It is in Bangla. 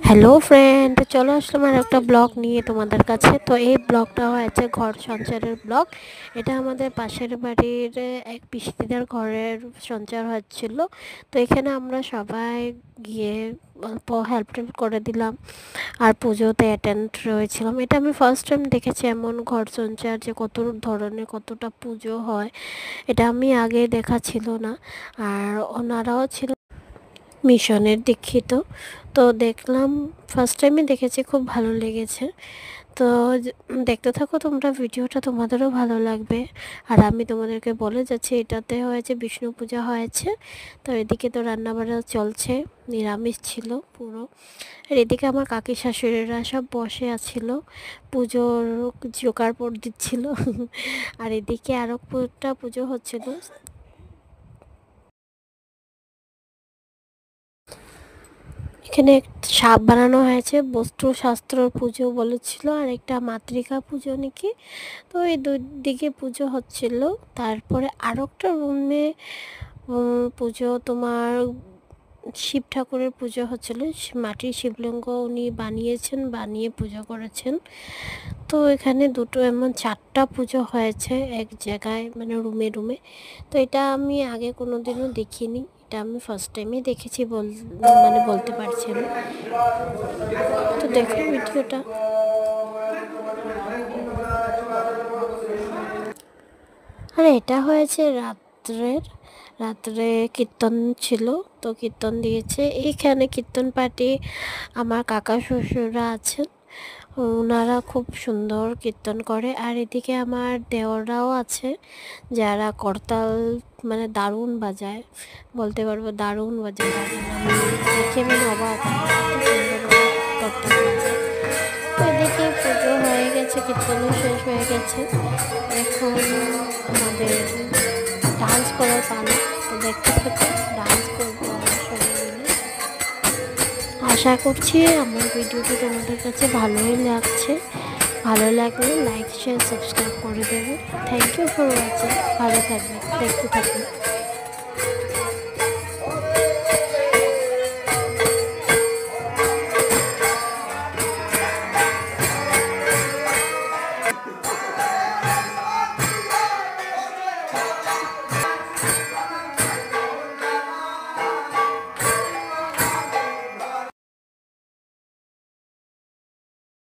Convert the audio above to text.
হ্যালো ফ্রেন্ড, চলো আসলাম আর একটা ব্লগ নিয়ে তোমাদের কাছে। তো এই ব্লগটা হয়েছে ঘর সঞ্চারের ব্লগ। এটা আমাদের পাশের বাড়ির এক পিসিদের ঘরের সঞ্চার হচ্ছিল। তো এখানে আমরা সবাই গিয়ে অল্প হেল্প টেল্প করে দিলাম, আর পুজোতে অ্যাটেন্ড রয়েছিলাম। এটা আমি ফার্স্ট টাইম দেখেছি এমন ঘর সঞ্চার, যে কত ধরনের কতটা পুজো হয়। এটা আমি আগে দেখা ছিল না, আর ওনারাও ছিল মিশনের দীক্ষিত। তো দেখলাম, ফার্স্ট টাইমে দেখেছি, খুব ভালো লেগেছে। তো দেখতে থাকো তোমরা ভিডিওটা, তোমাদেরও ভালো লাগবে। আর আমি তোমাদেরকে বলে যাচ্ছি, এটাতে হয়েছে বিষ্ণু পূজা হয়েছে। তো এদিকে তো রান্নাবান্না চলছে, নিরামিষ ছিল পুরো। আর এদিকে আমার কাকি শাশুড়িরা সব বসে আছিল, পুজোর জোগাড় পড় দিচ্ছিল। আর এদিকে আরও একটা পুজো হচ্ছিল। এখানে সাপ বানানো হয়েছে, বস্ত্র শাস্ত্রর পুজো বলেছিল, আর একটা মাতৃকা পুজো নাকি। তো এই দুই দিকে পুজো হচ্ছিল। তারপরে আরও একটা রুমে পুজো, তোমার শিব ঠাকুরের পুজো হচ্ছিল। মাটির শিবলিঙ্গ উনি বানিয়েছেন, বানিয়ে পুজো করেছেন। তো এখানে দুটো এমন চারটা পুজো হয়েছে এক জায়গায়, মানে রুমে রুমে। তো এটা আমি আগে কোনো দিনও দেখিনি, এটা আমি ফার্স্ট টাইমে দেখেছি মানে বলতে পারছি না। তো দেখো ভিডিওটা। আর এটা হয়েছে রাত্রে কীর্তন ছিল। তো কীর্তন দিয়েছে এইখানে, কীর্তন পার্টি আমার কাকা শ্বশুররা আছেন, ওনারা খুব সুন্দর কীর্তন করে। আর এদিকে আমার দেওররাও আছে, যারা করতাল মানে দারুণ বাজায়, বলতে পারবো দারুণ বাজায়। আমি দেখে মানে অবাক, এত সুন্দর করতাল বাজায়। তো এদিকে পুজো হয়ে গেছে, কীর্তনও শেষ হয়ে গেছে। এখন আমাদের ডান্স করার পালা। তো দেখতে থাকো, ডান্স করবো আমরা সবাই মিলে। আশা করছি আমার ভিডিওটি তোমাদের কাছে ভালোই লাগছে। ভালো লাগলে লাইক শেয়ার সাবস্ক্রাইব করে দেবে। Thank you for watching. ভালো থাকবে, দেখতে থাকবে।